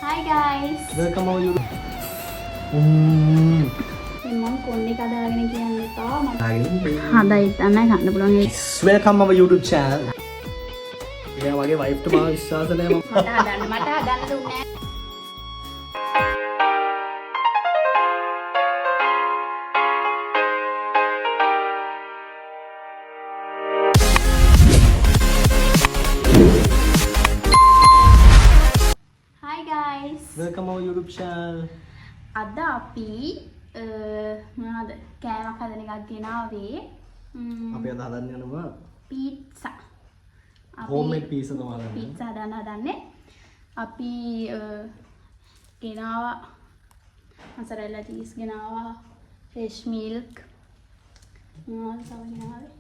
Hi guys. Welcome our YouTube. මම කොණ්ඩේ කඩාගෙන කියන්නේ තා මම හදා හිටන්න ගන්න පුළුවන් ඒක. Welcome our YouTube channel. එයා වගේ wife ට මාව විශ්වාස නැහැ මම. මට හදන්න දුන්නේ නැහැ. Hi guys. Welcome our YouTube channel. අද අපි මොනවද කෑමක් හදන එකක් ගෙනාවේ. අපි අද හදන්න යනවා පීට්සා. homemade pizza තමයි හදන්නේ. පීට්සා හදන්නේ. අපි ගෙනාවා mozzarella cheese ගෙනාවා fresh milk මොනවද තව ගෙනාවේ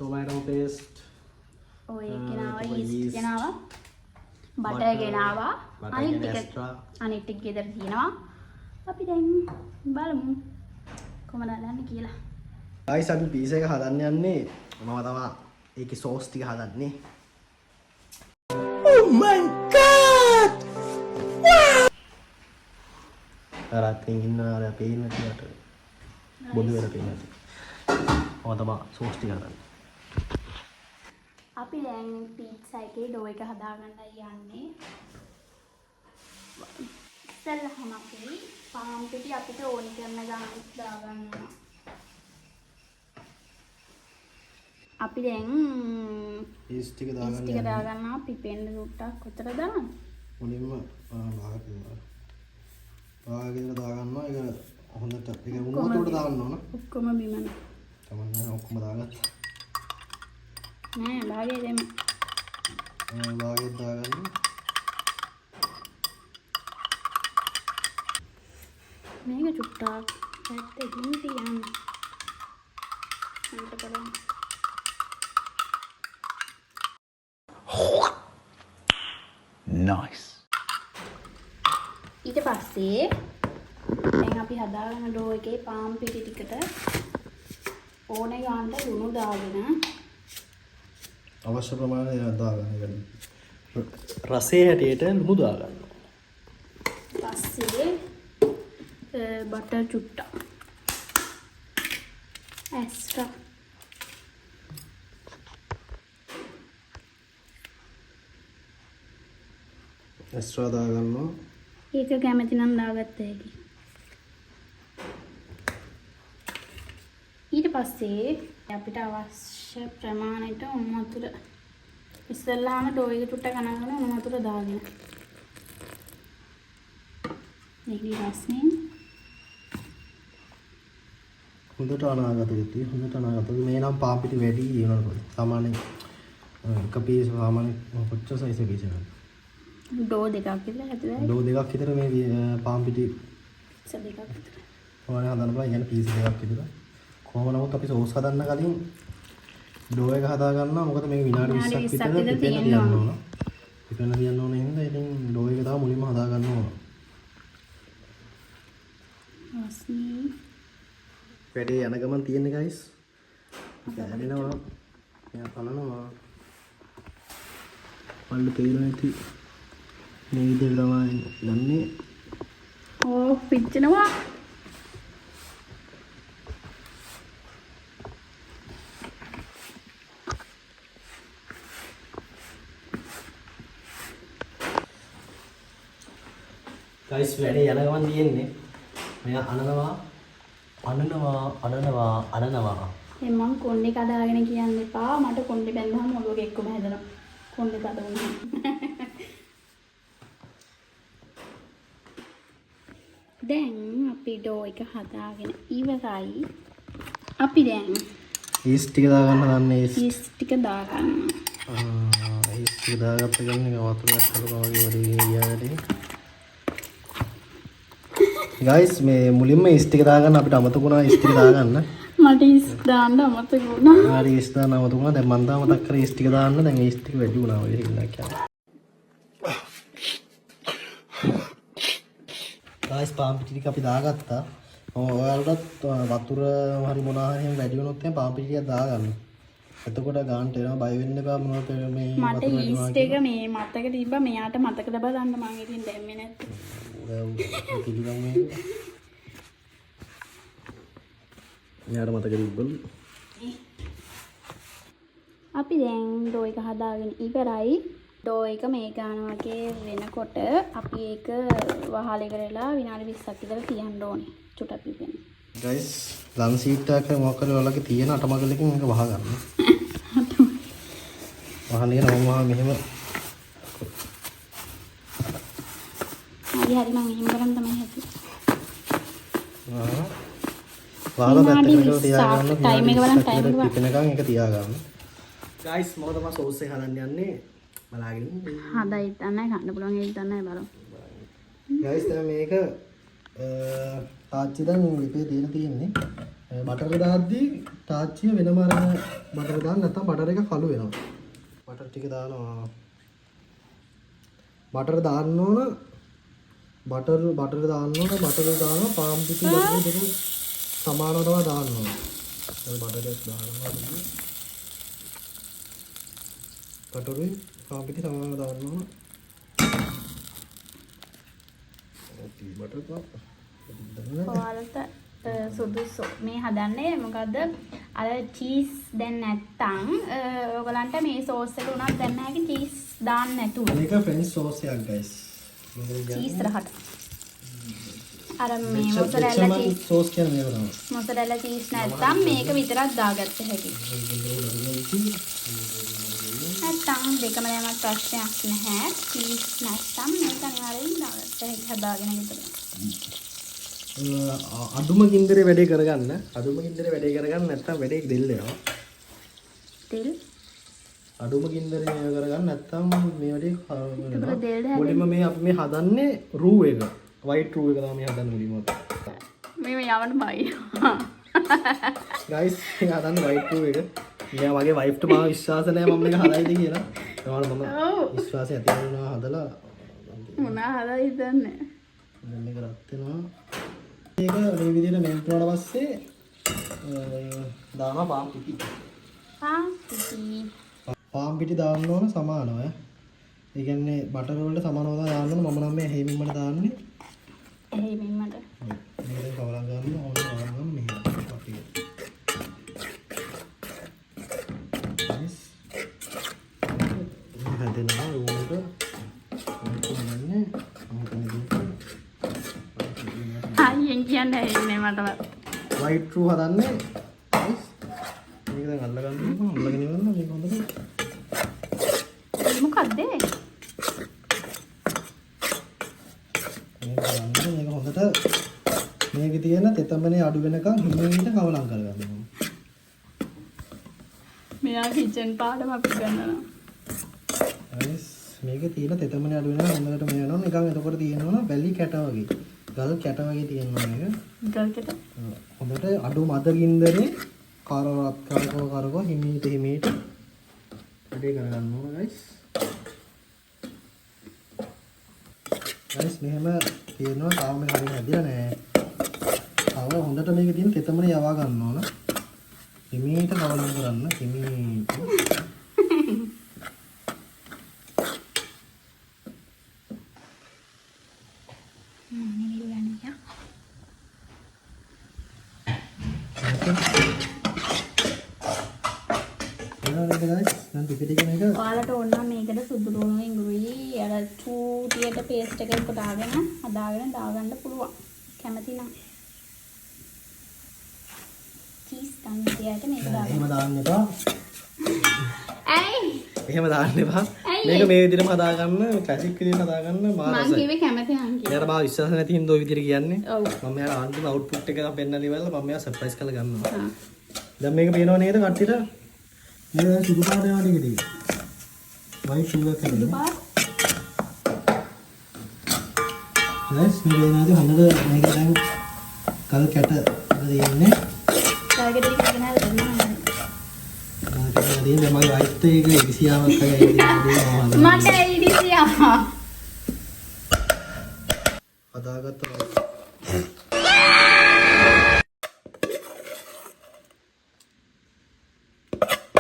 tomato paste ඔය ගෙනාවා yeast ගෙනාවා butter ගෙනාවා අනිත් ටික ගෙදර තියෙනවා. අපි දැන් බලමු කොහමද හදන්නේ කියලා. guys අපි pizza එක හදන්න යන්නේ මම තමයි ඒකේ sauce ටික හදන්නේ. Oh my god! රාත්‍රින් ඉන්නවා අර පේන්න තියට බොදු වෙලා පේන්න තිය. මම තමයි sauce ටික හදන්නේ. අපි දැන් පීට්සා එකේ ඩෝ එක හදාගන්නයි යන්නේ. ඉස්සෙල්ලාම අපි පාන් පිටි අපිට ඕනි කරන ගානක් දාගන්නවා. අපි දැන් yeast ටික yeast ටික දාගන්නවා. පිපෙන්න සුට්ටක් කොතර දාන්න? මුලින්ම භාගයෙන් දාගන්නවා. ඒක හොඳට ඒක උණුවතට දාන්න ඕන. ඔක්කොම බිමන. තමයි ඔක්කොම දාගත්තා. නෑ භාගය දෙමු. භාගයෙන් දාගන්න. මේක චුට්ටක් පැත්තකින් තියන්න. අන්ට බලන්න. Nice. ඊට පස්සේ දැන් අපි හදාගන්න ඩෝ එකේ පාන් පිටි ටිකට ඕනේ ගානට ලුණු දාගෙන අවශ්‍ය ප්‍රමාණය දාගන්න. රසයේ හැටියට ලුණු දාගන්න. පස්සේ බටර් චුට්ටක් එක්ස්ට්‍රා එක්ස්ට්‍රා දාගන්නවා. ඒක කැමති නම් දාගත්ත හැකි. ඊට පස්සේ අපිට අවශ්‍ය ප්‍රමාණයට උණු වතුර ඉස්සෙල්ලාම ඩෝ එක චුට්ටක් අනගෙන උණු වතුර දාගෙන මේකේ රස්නේ හොඳට අනාගත යුතුයි. හොඳට අනාගත. මේ නම් පාන් පිටි වැඩි වෙනවා. සාමාන්‍ය එක පීස් සාමාන්‍ය කොච්චර සයිස් එක පීස් එකක්. ඩෝ දෙකක් විතර හැදුවා. ඩෝ දෙකක් විතර මේ පාන් පිටි දෙකක් විතර. ඕනේ හදන්න බෑ. يعني පීස් දෙකක් විතර. කොහොම නමුත් අපි සෝස් හදන්න කලින් ඩෝ එක හදා ගන්නවා. මොකද මේක විනාඩි 20ක් විතර පිපෙන්න තියන්න ඕන. පිපෙන්න තියන්න ඕන හින්දා ඉතින් ඩෝ එක තමයි මුලින්ම හදා ගන්න ඕන. රස්නේ වැඩේ යන ගමන් තියෙන්නේ guys. දැනෙනවා. මෙයා කනනවා. පල්ල පේන නැති මේ විදිහට තමයි යන්නේ. ඕ පිච්චෙනවා. guys වැඩේ යන ගමන් තියෙන්නේ. මෙයා අනනවා. මම කොණ්ඩේ කඩාගෙන කියන්න එපා. මට කොණ්ඩේ බැන්දහම ඔලුවක එක්කම හැදෙනවා. කොණ්ඩේ කඩ වුණා. දැන් අපි ඩෝ එක හදාගෙන ඉවරයි. අපි දැන් yeast ටික දාගන්න හදන්නේ. yeast ටික දාගන්න. yeast ටික දාගත්ත ගමන් වතුරක් හදනවා වගේ ඊයරදී. guys මේ මුලින්ම yeast ටික දාගන්න අපිට අමතක වුණා yeast ටික දාගන්න. මට yeast දාන්න අමතක වුණා. හරි yeast දාන්න අමතක වුණා. දැන් මම තාම මතක් කරේ yeast ටික දාන්න. දැන් yeast ටික වැඩි වුණා ඔය හින්දා කියන්නේ. guys පාන් පිටි ටික අපි දාගත්තා. ඔයාලටත් වතුර හරි මොනවා හරි වැඩි වුණොත් එහෙනම් පාන් පිටි ටික දාගන්න. එතකොට ගාන්ට එනවා බය වෙන්න එපා මොනවද මේ මට ඊස්ට් එක මේ මතක තිබ්බා මෙයාට මතක තබා ගන්න මම ඉතින් දැම්මේ නැත්තේ. පිළිගන්න මේක. මෙයාට මතක තිබ්බලු. අපි දැන් ඩෝ එක හදාගෙන ඉවරයි. ඩෝ එක මේ ගාන වගේ වෙනකොට අපි ඒක වහලේ කරලා විනාඩි 20ක් විතර තියන්න ඕනේ. චුට්ටක් පිපෙන්න. ගයිස් ලන් සීට් එකක් මොකක් කරේ ඔයාලගේ තියෙන අටමගලකින් මේක වහ ගන්න. වහන්නේ නම මෙහෙම. හරි මම එහෙම කරන් තමයි හැදුවේ. වහලා පැත්තකට විනාඩි තියාගන්න. 20ක් ටයිම් එක බලන්න ටයිම් එක. පිපෙනකන් ඒක තියාගන්න. ගයිස් මොකද මම සෝස් එක හදන්න යන්නේ බලාගෙන ඉන්න. හදයි ඉතන්නයි කන්න පුළුවන් ඒක ඉතන්නයි බලමු. ගයිස් දැන් මේක තාච්චි දැන් ලිපේ තියලා තියෙන්නේ. බටර් දාද්දී තාච්චිය වෙනම අරගෙන බටර් දාන්න නැත්නම් බටර් එක කළු වෙනවා. බටර් ටික දානවා. බටර් දාන්න ඕන. බටර් දාන්න ඕන. බටර් දානවා පාම් පිටි බටර් දෙක සමානව තමයි දාන්න ඕන. ඒ බටර් එක දානවා. බටර් පාම් පිටි සමානව දාන්න ඕන. බටර් පාම් ඔයාලට සුදුසු මේ හදන්නේ මොකද්ද අර චීස් දැන් නැත්තම් ඔයගලන්ට මේ සෝස් එක උනත් දැන් නැහැ චීස් දාන්න නැතුව මේක ෆ්‍රෙන්ච් සෝස් එකක් ගයිස් චීස් රහට අර මේ මොසරෙල්ලා චීස් සෝස් කියන්නේ මේක තමයි මොසරෙල්ලා චීස් නැත්තම් මේක විතරක් දාගත්ත හැකියි නැත්තම් දෙකම යමක් ප්‍රශ්නයක් නැහැ චීස් නැත්තම් මේක අනිවාර්යෙන් දාගත්ත හැකියි හදාගෙන විතර අඩුම ගින්දරේ වැඩේ කරගන්න නැත්නම් වැඩේ දෙල් වෙනවා. තෙල් අඩුම ගින්දරේ මේව කරගන්න නැත්නම් මේ වැඩේ ඒක දෙල්ද මුලින්ම මේ අපි මේ හදන්නේ රූ එක. වයිට් රූ එක තමයි මේ හදන්නේ මුලින්ම. මේ යවන්න බයි. ගයිස් මේ හදන්නේ වයිට් රූ එක. මෙයා මගේ වයිෆ්ට මාව විශ්වාස නැහැ මම මේක හදයිද කියලා. ඒවල මම විශ්වාසය ඇති කරනවා හදලා මොනා හදලා හිතන්නේ. දැන් මේක රත් වෙනවා. මේක මේ විදිහට මෙල්ට් වුණාට පස්සේ දානවා පාම් පිටි. පාම් පිටි දාන්න ඕන සමානව. ඒ කියන්නේ බටර් වලට සමානව දාන්න ඕන. මම නම් මේ හේමින්මට දාන්නේ. හේමින්මට. මේක දැන් කවලා ගන්න ඕන නම් මෙහෙම අපි. nice. හදෙනවා උඩට. අයියෙන් කියන්නේ නේ මටවත්. වයිට් රූ හදන්නේ. nice. මේක දැන් අල්ල ගන්න ඕන. අල්ලගෙන ඉවරන මේක හොඳට. මොකද්ද? මේක හොඳට මේකේ තියෙන තෙතමනේ අඩු වෙනකන් හිමින්ට කවලම් කරගන්න ඕන. මෙයා කිචන් පාඩම අපි ගන්නවා. nice. මේකේ තියෙන තෙතමනේ අඩු වෙනවා හොඳට මේ වෙනවා නිකන් එතකොට තියෙනවා වැලි කැට වගේ. ගල් කැට වගේ තියෙනවා මේක. ගල් කැට. හොඳට අඩු මද ගින්දරේ කරකව හිමීට වැඩේ කරගන්න ඕන guys. guys මෙහෙම තියෙනවා තාම මේක හරියට හැදිලා නැහැ. තව හොඳට මේකේ තියෙන තෙතමනේ යවා ගන්න ඕන. හිමීට කවලම් කරන්න හිමීට. ඔයාලට ඕන නම් මේකට සුදු ලුණු ඉඟුරුයි අර චූටියට පේස්ට් එකක් කොටාගෙන හදාගෙන දාගන්න පුළුවන්. කැමති නම්. චීස් තන්තියට මේක දාගන්න. එහෙම දාන්න එපා. ඇයි? එහෙම දාන්න එපා. මේක මේ විදිහටම හදාගන්න ක්ලාසික් විදිහට හදාගන්න මානසයි. මං කිව්වේ කැමති නම් කියලා. එයාට මාව විශ්වාස නැති හින්දා ඔය විදිහට කියන්නේ. ඔව්. මම එයාට අන්තිම අවුට්පුට් එක පෙන්නලා ඉවරලා මම එයා සර්ප්‍රයිස් කරලා ගන්නවා. දැන් මේක පේනව නේද කට්ටියට? මේ සුදු පාට යනවා ටික ටික. වයිට් ෂුගර් කරලා. සුදු පාට. ගයිස් මේ වෙනාද හොඳට මේක දැන් කල් කැට දෙන්නේ. ටාගට් එක ගෙන හදන්න. මගේ වයිට් එක ඉරිසියාවක් වගේ මට ඉරිසියාව. හදාගත්තා.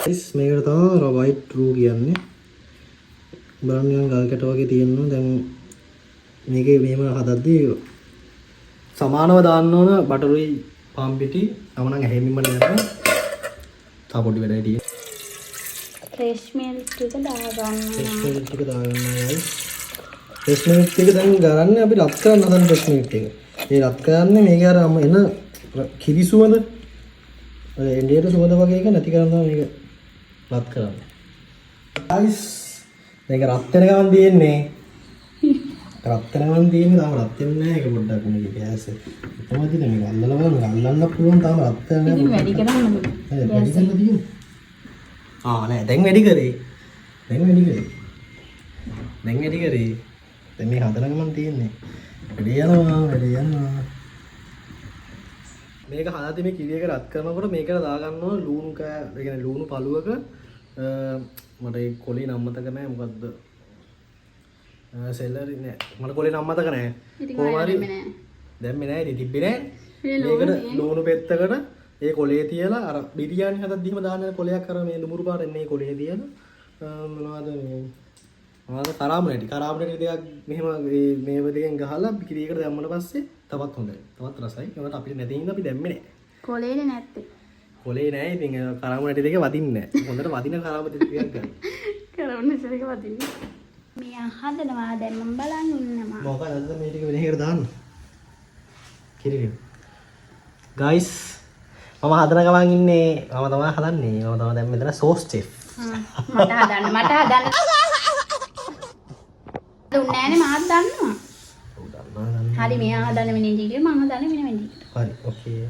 ගයිස් මේකට තමයි white roux කියන්නේ. බලන්න නිකන් ගල් කැට වගේ තියෙනවා. දැන් මේකේ මෙහෙම හදද්දී සමානව දාන්න ඕන බටරුයි පාන් පිටි. තම නම් හැෙමින්ම නෑන. තා පොඩි වැඩයි තියෙන්නේ. ෆ්‍රෙෂ් මිල්ක් ටික දාගන්න. ෆ්‍රෙෂ් මිල්ක් ටික දාගන්න ගයිස්. ෆ්‍රෙෂ් මිල්ක් ටික දැන් ගන්න අපි රත් කරන්න හදන ෆ්‍රෙෂ් මිල්ක් ටික. මේ රත් කරන්නේ මේක අර එන කිරි සුවඳ. එන්ඩියට සුවඳ වගේ එක නැති කරන්න මේක රත් කරන්න. ගයිස් මේක රත් වෙන ගමන් තියෙන්නේ. රත් වෙන ගමන් තියෙන්නේ තාම රත් වෙන්නේ නැහැ ඒක පොඩ්ඩක් මේක ගෑස් එක. කොහොමද මේක අල්ලලා බලන්න අල්ලන්න පුළුවන් තාම රත් වෙන්නේ නැහැ. වැඩි කරන්නද? වැඩි කරන්න තියෙන්නේ. නෑ දැන් වැඩි කරේ. දැන් වැඩි කරේ. දැන් මේ හදන ගමන් තියෙන්නේ. වැඩි යනවා. මේක හදාදී මේ කිරි එක රත් කරනකොට මේකට දාගන්න ඕන ලුණු කෑ, ඒ කියන්නේ ලුණු පළුවක මට ඒ කොලේ නම් මතක නැහැ මොකද්ද? සෙලරි නෑ. මට කොලේ නම් මතක නැහැ. කොහොම හරි දැම්මේ නැහැ ඉතින් තිබ්බේ නැහැ. මේකට ලුණු පෙත්තකට ඒ කොලේ තියලා අර බිරියානි හදද්දිම දාන්න කොලයක් අර මේ ලුමුරු පාට එන්නේ කොලේ තියලා මොනවද කරාමුණටි ටිකක් මෙහෙම මේව දෙකෙන් ගහලා කිරියකට දැම්මම පස්සේ තවත් හොඳයි. තවත් රසයි. ඒකට අපිට නැති හින්දා අපි දැම්මේ නැහැ. කොලේනේ නැත්තේ. කොලේ නැහැ. ඉතින් කරාමුණටි දෙක වදින්නේ නැහැ. හොඳට වදින කරාමුණටි ටිකක් ගන්න. කරාමුණටි දෙක වදින්නේ. මේ හදනවා දැන් මම බලන් ඉන්නවා. මොකද මේ ටික වෙනහෙකට දාන්න. කිරිය. ගයිස් මම හදන ගමන් ඉන්නේ. මම තමයි හදන්නේ. මම තමයි දැන් මෙතන සෝස් චෙෆ්. මට හදන්න. දුන්නේ නැනේ මාත් දන්නවා. හරි මෙයා හදන වෙන විදිහට මම හදන වෙන විදිහට. හරි ඕකේ.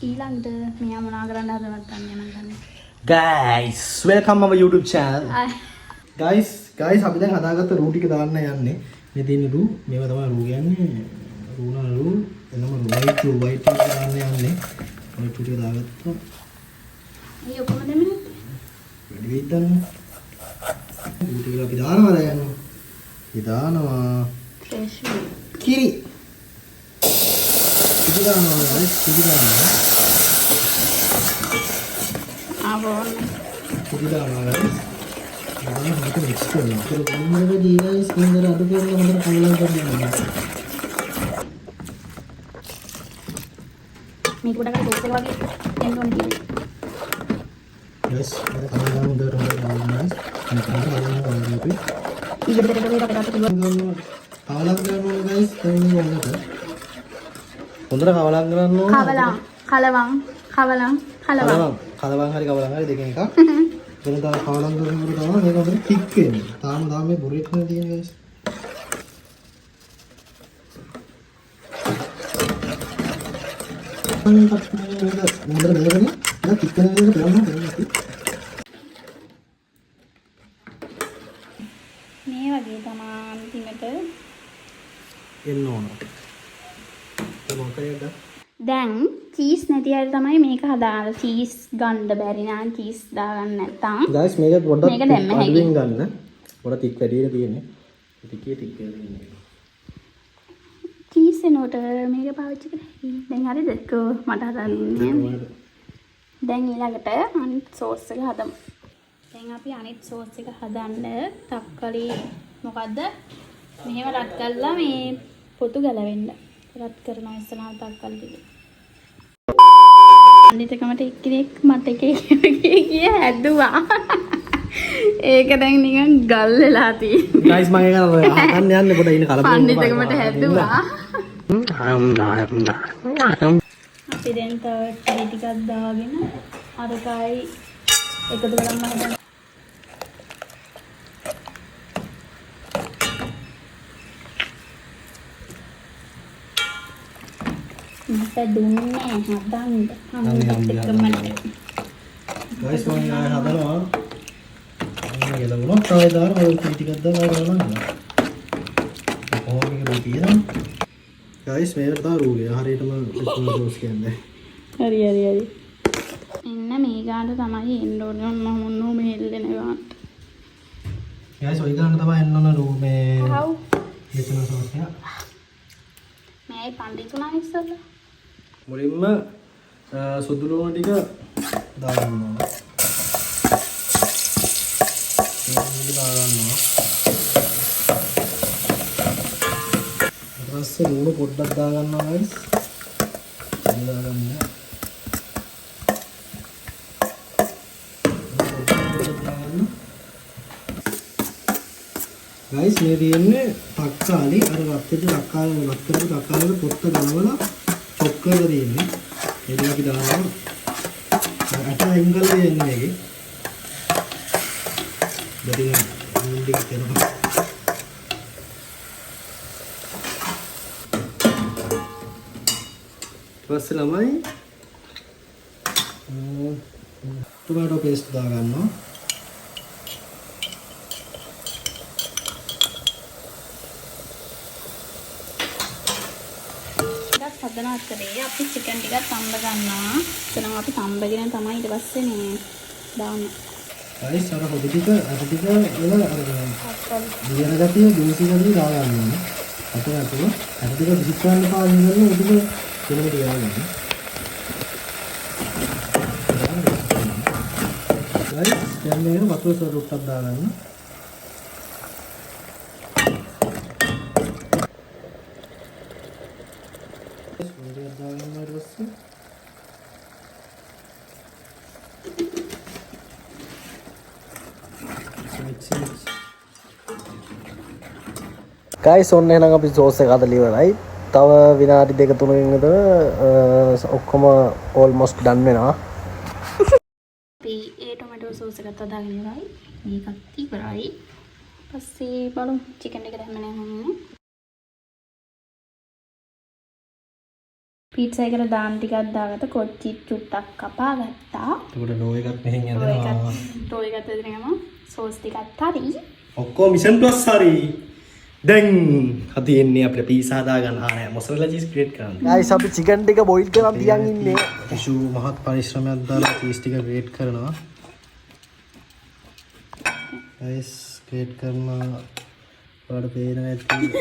ඊළඟට මෙයා මොනා කරන්න හදනවද දන්නේ නැහැ. Guys, welcome our YouTube channel. Guys අපි දැන් හදාගත්ත රූ ටික දාන්න යන්නේ. මේ තියෙන රූ මේවා තමයි රූ කියන්නේ. රූ එනම white රූ දාන්න යන්නේ. white ටික දාගත්තා. අයියෝ කොහොමද මෙන්න? වැඩි වෙයිද දන්නේ. රූ ටික අපි දානවා දැන්. දානවා. ෆ්‍රෙෂ් කිරි දානවා. ආවෝන. කිරි දානවා. මම හිත මික්ස් කරනවා. ඒක කොහොමද ගියයි ස්කින්දර අඩු කරලා හොඳට කලලම් කරනවා. මේක උඩ කරලා කොක්කල වගේ එන්න ඕනේ කියන්නේ. Yes, ada kalian udah ronda-ronda. Ini kan kalian ronda. ඊට දෙකට අපිට පුළුවන්. කවලම් කරන්න ඕනේ guys. දැන් මේ වුණාට. හොඳට කවලම් කරන්න ඕනේ. කලවම් හරි දෙකෙන් එකක්. එතන තව කවලම් කරනකොට තමයි මේක හොඳට තික් වෙන්නේ. තාම මේ බොරෙත් නේ තියෙන්නේ guys. මුදල දෙන්න නෑ තික් වෙන විදිහට බලන්න ඕනේ. මේ වගේ තමයි අන්තිමට එන්න ඕන. මොකක්ද? දැන් චීස් නැති අය තමයි මේක හදාලා චීස් ගන්න බැරි නම් චීස් දාගන්න නැත්තම් guys මේක පොඩ්ඩක් මේක දැම්ම හැකි. අඩුවෙන් ගන්න. පොඩ්ඩක් තික් වැඩියට තියෙන්නේ. ටිකේ තියෙන්නේ. චීස් එනකොට මේක පාවිච්චි කරලා දැන් හරිද? මට හදන්න. දැන් ඊළඟට අනිත් සෝස් එක හදමු. දැන් අපි අනිත් සෝස් එක හදන්න තක්කලි මොකද්ද? මෙහෙම රත් කරලා මේ පොතු ගලවෙන්න. රත් කරනවා ඉස්සරහා තක්කලි ටික. අනිතකමට එක්කෙනෙක් මට කිය හැදුවා. ඒක දැන් නිකන් ගල් වෙලා තියෙන්නේ. guys මම ඒක හදන්න යන්නේ පොඩ්ඩක් ඉන්න කලබල අනිතකමට හැදුවා. අපි දැන් තව ටික ටිකක් දාගෙන අරකයි එකතු කරන්න හදන්න. මට දුන්නේ හදන්න. guys මම හදනවා. මම ගලවනවා. තව දාන ඔය ටිකක් දාලා ගලවන්න. කොහොමද මේක තියෙනවා? guys මේකට තව රූල් එක හරියටම සෝස් කියන්නේ. හරි. එන්න මේ ගාන තමයි එන්න ඕනේ මොනවා මේ හෙල්ලෙන ගානට. guys ඔය ගාන තමයි එන්න ඕන රූල් මේ. මෙතන සෝස් එක. මේ පන්දිතුණා ඉස්සෙල්ලා. මුලින්ම සුදු ලුණු ටික දාගන්න ඕන. ටික දාගන්නවා. ඊට පස්සේ ලුණු පොඩ්ඩක් දාගන්නවා guys. දාගන්න. guys මේ තියෙන්නේ තක්කාලි අර වත්තේ තක්කාලි පොත්ත ගලවලා චොප් කරලා තියෙන්නේ. ඒක අපි දානවා. අට අයින් කරලා දෙන්නේ මේකේ. දෙතින් මුන්ඩි කරනවා. ඊපස්සේ ළමයි ටොමැටෝ පේස්ට් දාගන්නවා. හදන අතරේ අපි චිකන් ටිකක් තම්බ ගන්නවා. එතනම් අපි තම්බගෙන තමයි ඊට පස්සේ මේ දාන්නේ. guys අර හොදි ටික වල අර දියර ගතිය දෝසි ගතිය දාගන්න ඕනේ. අතට අර ටික විසිකරන්න පාවිච්චි කරන උඩට කෙනෙකුට දාගන්න. guys දැන් මේක වතුර සරුට්ටක් දාගන්න. guys ඔන්න එහෙනම් අපි සෝස් එක හදලා ඉවරයි. තව විනාඩි 2-3කින් විතර ඔක්කොම almost done වෙනවා. අපි ඒ ටොමැටෝ සෝස් එකත් හදාගෙන ඉවරයි. මේකත් ඉවරයි. පස්සේ බලමු චිකන් එක දැම්ම නැහැ. පීට්සා එකට දාන්න ටිකක් දාගත්ත කොච්චි චුට්ටක් කපා ගත්තා. ඒකට ඩෝ එකක් මෙහෙන් යනවා. ඩෝ එකත් දෙනම සෝස් ටිකත් හරි. ඔක්කොම මිෂන් ප්ලස් හරි. දැන් හදින්නේ අපිට පීසා හදාගන්න ආනේ මොසරෙලා චීස් ක්‍රියේට් කරන්න. guys අපි chicken ටික boil කරන් තියන් ඉන්නේ. ඉෂු මහත් පරිශ්‍රමයක් දාලා චීස් ටික ක්‍රියේට් කරනවා. guys ක්‍රියේට් කරනවා. ඔයාලට පේනවා ඇති.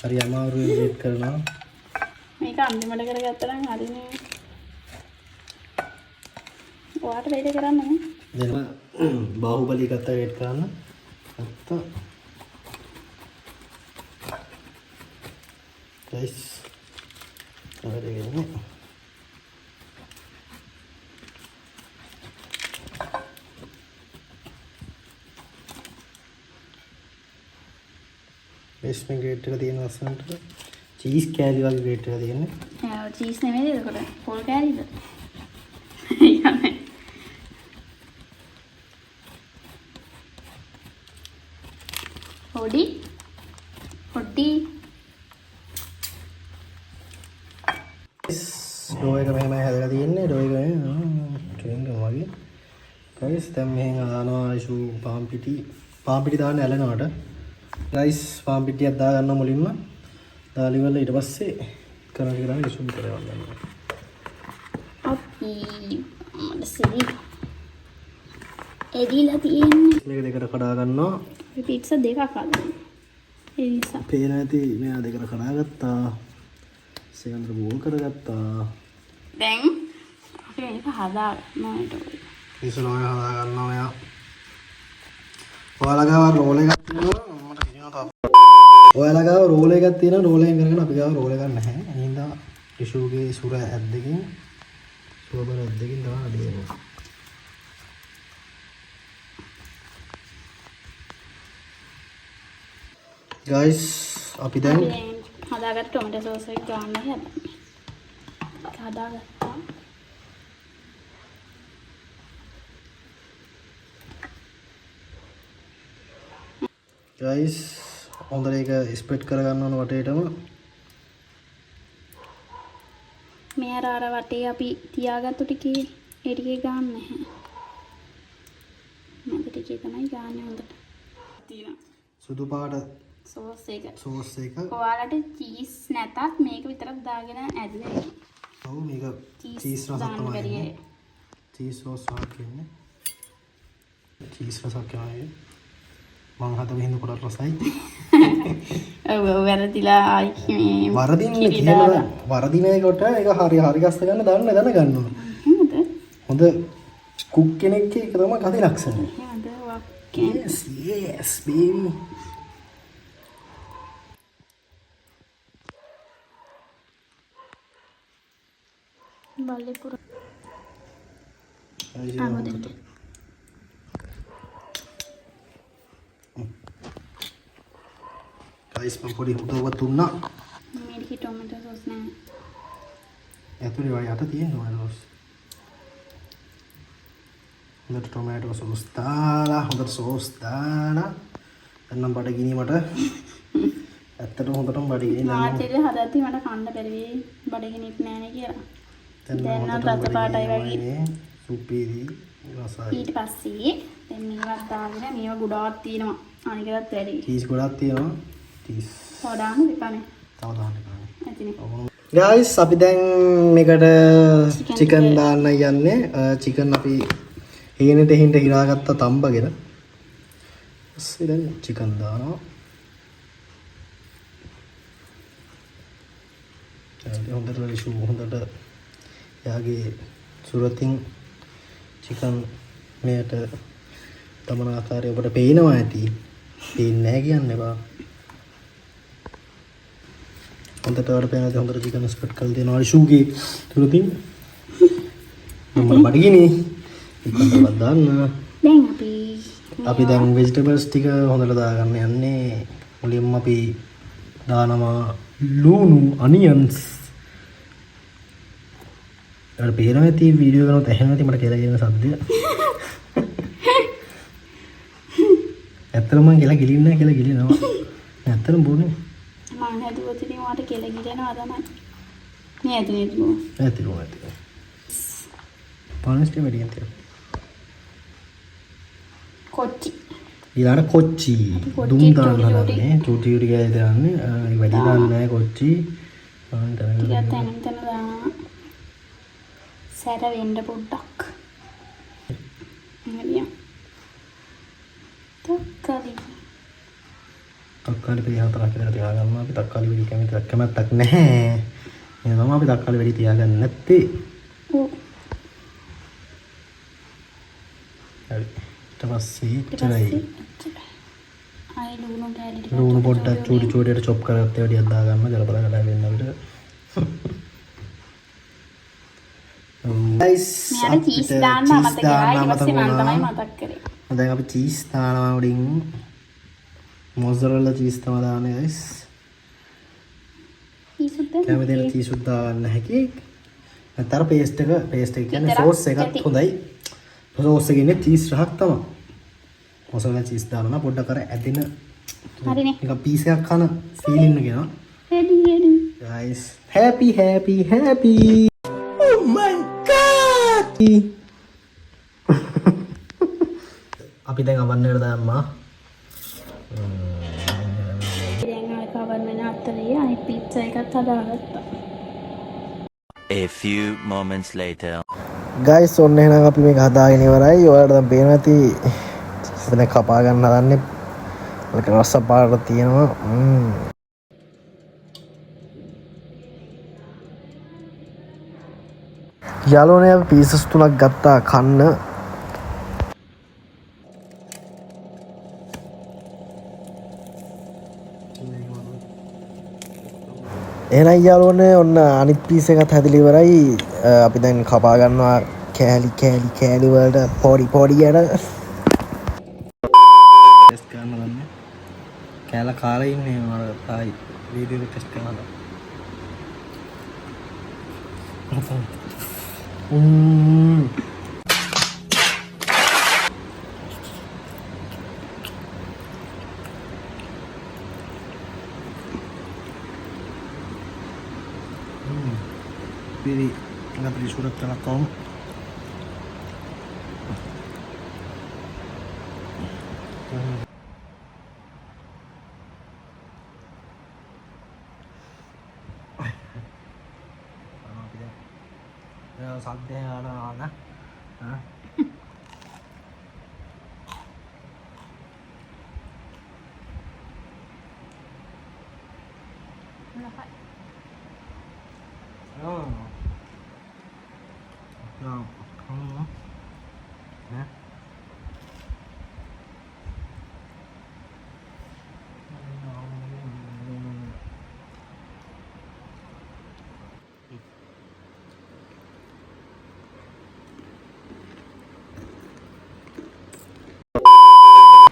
හරි අමාරුවෙන් ක්‍රියේට් කරනවා. මේක අන්තිමට කරගත්තා නම් හරිනේ. ඔයාට වෙයිද කරන්න නේ? දැන් බාහුබලි එකත් ක්‍රියේට් කරන්න. අත්ත guys හරියන්නේ. බේස්මන්ට් ග්‍රේඩ් එක තියෙන අස්සන්ට චීස් කෑලි වගේ ග්‍රේඩ් එකක් තියෙන්නේ. ආ චීස් නෙමෙයි ඒකට. පොල් කෑලිද? යන්නේ. හොඩි ඩෝ එක මෙහෙමයි හැදලා තියෙන්නේ. ඩෝ එක ට්‍රෙන්ඩ් වගේ. guys දැන් මෙහෙන් දානවා ඉෂු පාන් පිටි දාන්න ඇලනවට. guys පාන් පිටියක් දාගන්න මුලින්ම. දාලා ඉවරලා ඊට පස්සේ කරගෙන ඉෂු කරවන්න ගන්නවා. අපි මඩසිරි එදිලා තියෙන්නේ. මේක දෙකට කඩා ගන්නවා. අපි පිට්සා දෙකක් හදනවා. ඒ නිසා පේන ඇති මෙයා දෙකට කඩාගත්තා. සෙකන්ඩ් බෝල් කරගත්තා. දැන් අපි මේක හදාගන්නවා ඊට පස්සේ. ඉස්සරහ හදා ගන්නවා මෙයා. ඔයාලා ගාව රෝල් එකක් තියෙනවා. මට කියනවා තාම. ඔයාලා ගාව රෝල් එකක් තියෙනවා. රෝල් එකෙන් කරගෙන අපි ගාව රෝල් එකක් නැහැ. එහෙනම් ටිෂුගේ සුර ඇද්දකින් සුවබර ඇද්දකින් තමයි අඩියන්නේ. guys අපි දැන් හදාගත්ත ටොමැටෝ සෝස් එක ගන්න හැබැයි. හදාගත්තා. guys හොඳට ඒක ස්ප්‍රෙඩ් කරගන්න ඕන වටේටම. මේ අර වටේ අපි තියාගත්තු ටිකේ ඒ ටිකේ ගන්න නැහැ. මම ටිකේ තමයි ගන්න හොඳට. තියෙනවා. සුදු පාට සෝස් එක. ඔයාලට චීස් නැතත් මේක විතරක් දාගෙන ඇදලා ඉන්න. ඔව් මේක චීස් රසක් තමයි එන්නේ. චීස් සෝස් එකක් ඉන්නේ. චීස් රසක් තමයි. මං හදපු හින්දු පොඩක් රසයි. ඔව් වැරදිලා ආයි වරදින්නේ කියලා වරදින එකට ඒක හරි ගස්ස ගන්න දැනගන්න ඕන. හොඳ කුක් කෙනෙක් ඒක තමයි කති ලක්ෂණය. Yes, yes, baby. බල්ලේ පුර guys මම පොඩි උදව්වක් දුන්නා. මේකේ ටොමැටෝ සෝස් නෑ. ඇතුලේ වයි යට තියෙනවා සෝස්. හොඳට ටොමැටෝ සෝස් දාලා හොඳට සෝස් දාලා එන්නම් බඩගිනි මට ඇත්තටම හොඳටම බඩගිනි මාතේ හදද්දි මට කන්න බැරි වෙයි බඩගිනිත් නෑනේ කියලා. දැන් නම් රස පාටයි වගේ සුපිරි රසයි. ඊට පස්සේ දැන් මේවත් දාගෙන මේවා ගොඩාක් තියෙනවා. අනිකවත් වැඩි. චීස් ගොඩක් තියෙනවා. චීස්. හොදාන්න දෙපානේ. තව දාන්න එපා. ඇතිනේ. guys අපි දැන් මේකට චිකන් දාන්න යන්නේ. චිකන් අපි හේනෙට හින්ට හිරාගත්ත තම්බගෙන. ඊට දැන් චිකන් දානවා. හොඳට රිෂු හොඳට යාගේ සුරතින් චිකන් මෙයට තමන ආකාරය ඔබට පේනවා ඇති. පේන්නේ නැහැ කියන්න එපා. හොඳට වඩ පේන දේ හොඳට චිකන් ස්ප්‍රෙඩ් කරලා දෙනවා රිෂුගේ සුරතින්. මම බඩගිනි. ඉක්මනට දාන්න. දැන් අපි දැන් vegetables ටික හොඳට දාගන්න යන්නේ. මුලින්ම අපි දානවා ලුණු onions. අර පේනවා ඇති වීඩියෝ කරනකොට ඇහෙනවා ඇති මට කියලා කියන සද්දය. ඇත්තටම මම කියලා ගිලින්නේ නැහැ කියලා ගිලිනවා. ඇත්තටම බොන්නේ. මම හැදුවොත් ඉතින් ඔයාට කෙල ගිලනවා තමයි. මේ ඇතුලේ දුව. ඇතුලේ. පානස්ටි වැඩියෙන් තියෙනවා. කොච්චි. ඊළඟ කොච්චි. දුම් දාන්න හදන්නේ. චූටි චූටි ගෑයි දාන්නේ. වැඩි දාන්නේ නැහැ කොච්චි. ටිකක් තැනින් තැන දානවා. සැර වෙන්න පොඩ්ඩක්. හරියම්. තක්කාලි පෙරි හතරක් විතර තියාගන්නවා. අපි තක්කාලි වැඩි කැමැත්තක් නැහැ. මේ තමයි අපි තක්කාලි වැඩි තියාගන්නේ නැත්තේ. ඔව්. හරි. ඊට පස්සේ ඉතරයි. ආයි ලුණු පොඩ්ඩක් චූටි චූටියට චොප් කරගත්ත වැඩියක් දාගන්න ජලපල කඩා වෙන්න අපිට. guys මෙයාට චීස් දාන්න අමතක කරා. ඊට පස්සේ මම තමයි මතක් කරේ. දැන් අපි චීස් දානවා උඩින්. මොzzarella චීස් තමයි දාන්නේ guys. කැමතිද චීස් උත් දාන්න හැකි. නැතර පේස්ට් එක කියන්නේ සෝස් එකත් හොඳයි. සෝස් එකේ ඉන්නේ චීස් රහක් තමයි. මොzzarella චීස් දානවා පොඩ්ඩක් අර ඇදෙන හරිනේ. නිකන් පීස් එකක් කන ෆීලින් එක එනවා. ready. guys happy. Oh my god! අපි දැන් අවන්නේට දාම්මා. දැන් ආයි කවර් වෙන අතරේ අනිත් පීට්සා එකත් හදාගත්තා. A few moments later. guys ඔන්න එහෙනම් අපි මේක හදාගෙන ඉවරයි. ඔයාලට දැන් පේනවා ඇති අපි දැන් කපා ගන්න හදන්නේ. ඒක රස පාට තියෙනවා. යාළුවනේ අපි පීසස් 3ක් ගත්තා කන්න. එහෙනම් යාළුවනේ ඔන්න අනිත් පීස් එකත් හැදලා ඉවරයි. අපි දැන් කපා ගන්නවා කෑලි වලට පොඩි යට. ටෙස්ට් කරන්න ගන්න. කෑලා කාලා ඉන්නේ මම තායි වීඩියෝ එක ටෙස්ට් කරනවා. Pilih nggak beli surat telekom. සද්දය යනවා dapat. Oh. Nào, không nữa. Nè.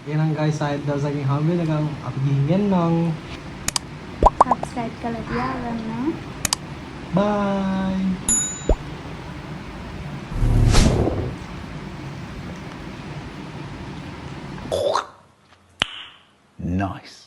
එහෙනම් guys ආයෙත් දවසකින් හම්බ වෙනකම් අපි ගිහින් එන්නම්. Subscribe කරලා තියාගන්න. Bye. Nice.